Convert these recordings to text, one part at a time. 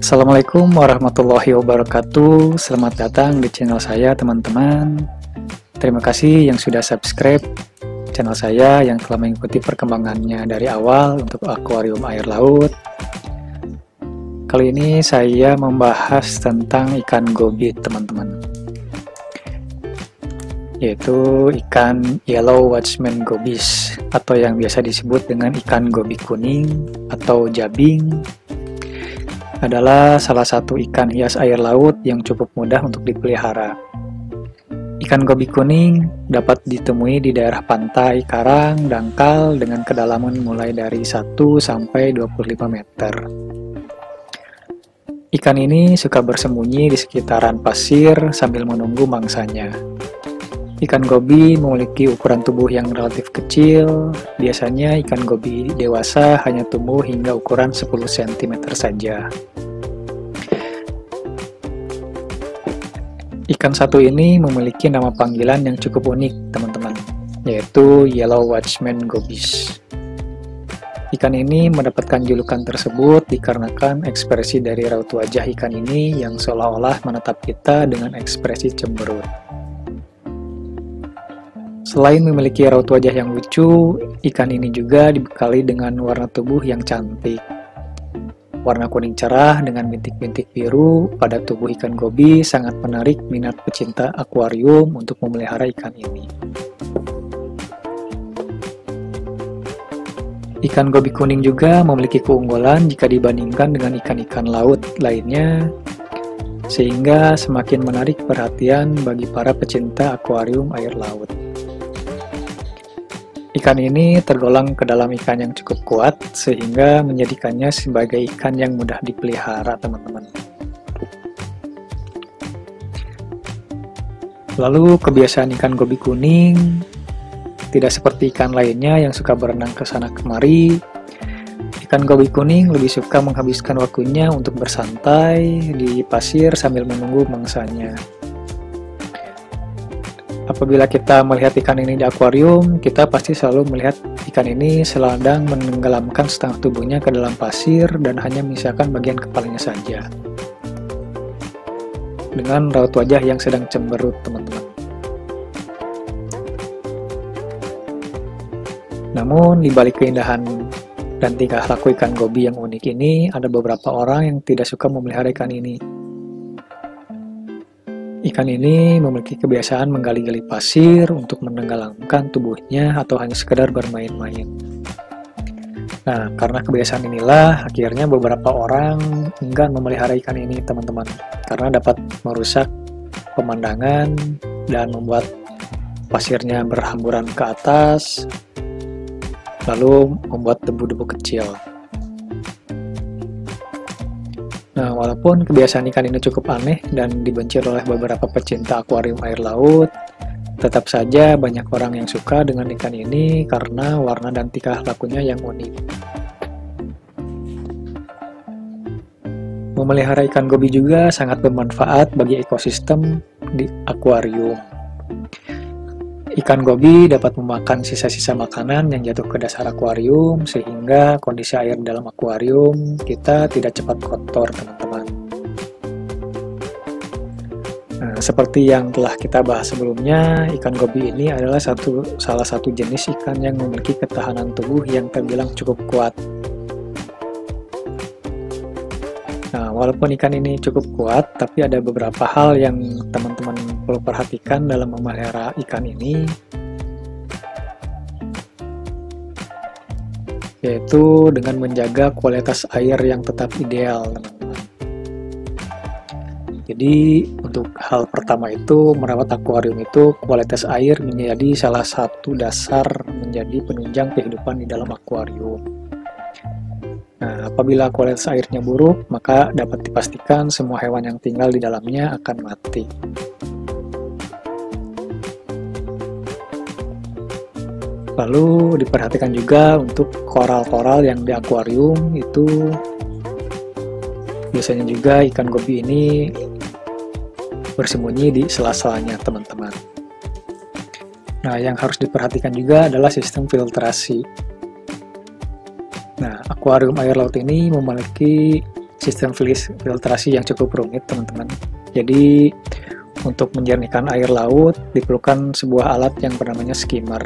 Assalamualaikum warahmatullahi wabarakatuh. Selamat datang di channel saya, teman-teman. Terima kasih yang sudah subscribe channel saya, yang telah mengikuti perkembangannya dari awal untuk akuarium air laut. Kali ini saya membahas tentang ikan gobi, teman-teman, yaitu ikan yellow watchman gobies, atau yang biasa disebut dengan ikan gobi kuning atau jabing. Adalah salah satu ikan hias air laut yang cukup mudah untuk dipelihara. Ikan gobi kuning dapat ditemui di daerah pantai, karang, dangkal dengan kedalaman mulai dari 1 sampai 25 meter. Ikan ini suka bersembunyi di sekitaran pasir sambil menunggu mangsanya. Ikan gobi memiliki ukuran tubuh yang relatif kecil. Biasanya ikan gobi dewasa hanya tumbuh hingga ukuran 10 cm saja. Ikan satu ini memiliki nama panggilan yang cukup unik, teman-teman, yaitu yellow watchman gobies. Ikan ini mendapatkan julukan tersebut dikarenakan ekspresi dari raut wajah ikan ini yang seolah-olah menatap kita dengan ekspresi cemberut. Selain memiliki raut wajah yang lucu, ikan ini juga dibekali dengan warna tubuh yang cantik. Warna kuning cerah dengan bintik-bintik biru pada tubuh ikan gobi sangat menarik minat pecinta akuarium untuk memelihara ikan ini. Ikan gobi kuning juga memiliki keunggulan jika dibandingkan dengan ikan-ikan laut lainnya, sehingga semakin menarik perhatian bagi para pecinta akuarium air laut. Ikan ini tergolong ke dalam ikan yang cukup kuat, sehingga menjadikannya sebagai ikan yang mudah dipelihara, teman-teman. Lalu kebiasaan ikan gobi kuning tidak seperti ikan lainnya yang suka berenang ke sana kemari. Ikan gobi kuning lebih suka menghabiskan waktunya untuk bersantai di pasir sambil menunggu mangsanya. Apabila kita melihat ikan ini di akuarium, kita pasti selalu melihat ikan ini sedang menenggelamkan setengah tubuhnya ke dalam pasir dan hanya menyisakan bagian kepalanya saja, dengan raut wajah yang sedang cemberut, teman-teman. Namun, di balik keindahan dan tingkah laku ikan gobi yang unik ini, ada beberapa orang yang tidak suka memelihara ikan ini. Ikan ini memiliki kebiasaan menggali-gali pasir untuk menenggelamkan tubuhnya atau hanya sekedar bermain-main. Nah, karena kebiasaan inilah, akhirnya beberapa orang enggan memelihara ikan ini, teman-teman, karena dapat merusak pemandangan dan membuat pasirnya berhamburan ke atas, lalu membuat debu-debu kecil. Nah, walaupun kebiasaan ikan ini cukup aneh dan dibenci oleh beberapa pecinta akuarium air laut, tetap saja banyak orang yang suka dengan ikan ini karena warna dan tingkah lakunya yang unik. Memelihara ikan gobi juga sangat bermanfaat bagi ekosistem di akuarium. Ikan gobi dapat memakan sisa-sisa makanan yang jatuh ke dasar akuarium, sehingga kondisi air dalam akuarium kita tidak cepat kotor, teman-teman. Nah, seperti yang telah kita bahas sebelumnya, ikan gobi ini adalah salah satu jenis ikan yang memiliki ketahanan tubuh yang terbilang cukup kuat. Nah, walaupun ikan ini cukup kuat, tapi ada beberapa hal yang teman-teman perlu perhatikan dalam memelihara ikan ini, yaitu dengan menjaga kualitas air yang tetap ideal, teman-teman. Jadi, untuk hal pertama itu, merawat akuarium itu, kualitas air menjadi salah satu dasar menjadi penunjang kehidupan di dalam akuarium. Nah, apabila kualitas airnya buruk, maka dapat dipastikan semua hewan yang tinggal di dalamnya akan mati. Lalu diperhatikan juga untuk koral-koral yang di akuarium itu, biasanya juga ikan gobi ini bersembunyi di sela-selanya, teman-teman. Nah, yang harus diperhatikan juga adalah sistem filtrasi. Nah, akuarium air laut ini memiliki sistem filtrasi yang cukup rumit, teman-teman. Jadi untuk menjernihkan air laut diperlukan sebuah alat yang bernamanya skimmer.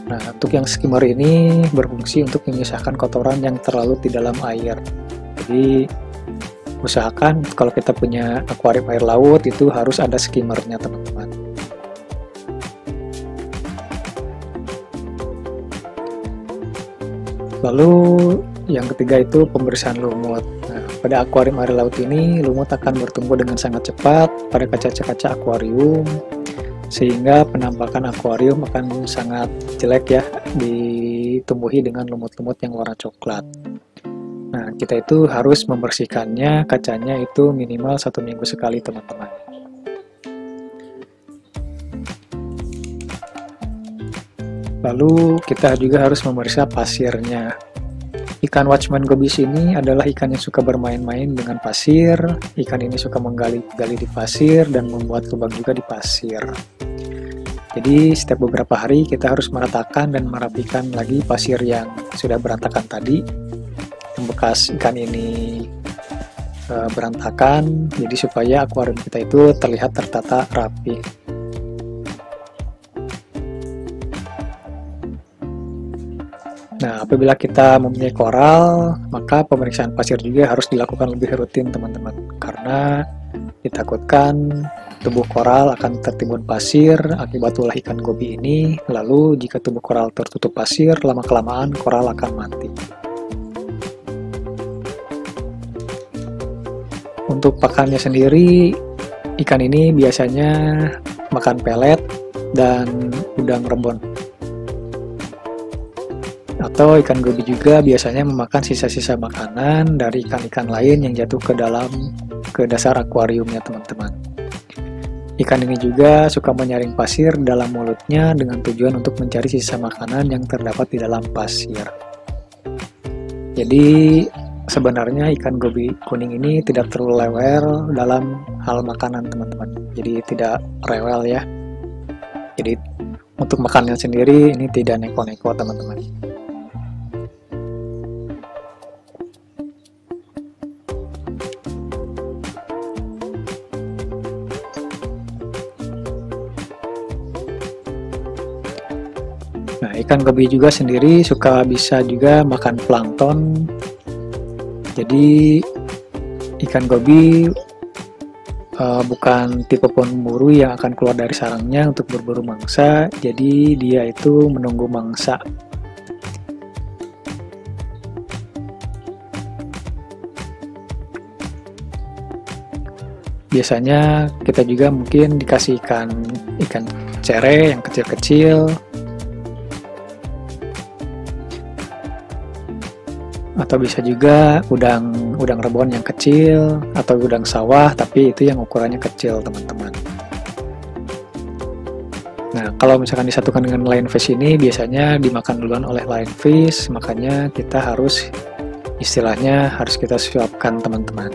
Nah, untuk yang skimmer ini berfungsi untuk memisahkan kotoran yang terlalu di dalam air. Jadi usahakan kalau kita punya akuarium air laut itu harus ada skimmernya, teman-teman. Lalu yang ketiga itu pembersihan lumut. Nah, pada akuarium air laut ini lumut akan bertumbuh dengan sangat cepat pada kaca-kaca akuarium, sehingga penampakan akuarium akan sangat jelek ya, ditumbuhi dengan lumut-lumut yang warna coklat. Nah, kita itu harus membersihkannya, kacanya itu minimal 1 minggu sekali, teman-teman. Lalu kita juga harus memeriksa pasirnya. Ikan Watchman gobis ini adalah ikan yang suka bermain-main dengan pasir. Ikan ini suka menggali-gali di pasir dan membuat lubang juga di pasir. Jadi setiap beberapa hari kita harus meratakan dan merapikan lagi pasir yang sudah berantakan tadi. Yang bekas ikan ini berantakan, jadi supaya akuarium kita itu terlihat tertata rapi. Nah, apabila kita mempunyai koral, maka pemeriksaan pasir juga harus dilakukan lebih rutin, teman-teman. Karena ditakutkan tubuh koral akan tertimbun pasir akibat ulah ikan gobi ini. Lalu, jika tubuh koral tertutup pasir, lama-kelamaan koral akan mati. Untuk pakannya sendiri, ikan ini biasanya makan pelet dan udang rebon. Atau ikan gobi juga biasanya memakan sisa-sisa makanan dari ikan-ikan lain yang jatuh ke dasar akuariumnya, teman-teman. Ikan ini juga suka menyaring pasir dalam mulutnya dengan tujuan untuk mencari sisa makanan yang terdapat di dalam pasir. Jadi sebenarnya ikan gobi kuning ini tidak terlalu rewel dalam hal makanan, teman-teman. Jadi tidak rewel ya. Jadi untuk makannya sendiri ini tidak neko-neko, teman-teman. Nah, ikan gobi juga sendiri bisa juga makan plankton. Jadi ikan gobi bukan tipe pemburu yang akan keluar dari sarangnya untuk berburu mangsa. Jadi dia itu menunggu mangsa. Biasanya kita juga mungkin dikasih ikan cere yang kecil-kecil. Atau bisa juga udang rebon yang kecil, atau udang sawah, tapi itu yang ukurannya kecil, teman-teman. Nah, kalau misalkan disatukan dengan lionfish ini, biasanya dimakan duluan oleh lionfish, makanya kita harus, istilahnya harus kita suapkan, teman-teman.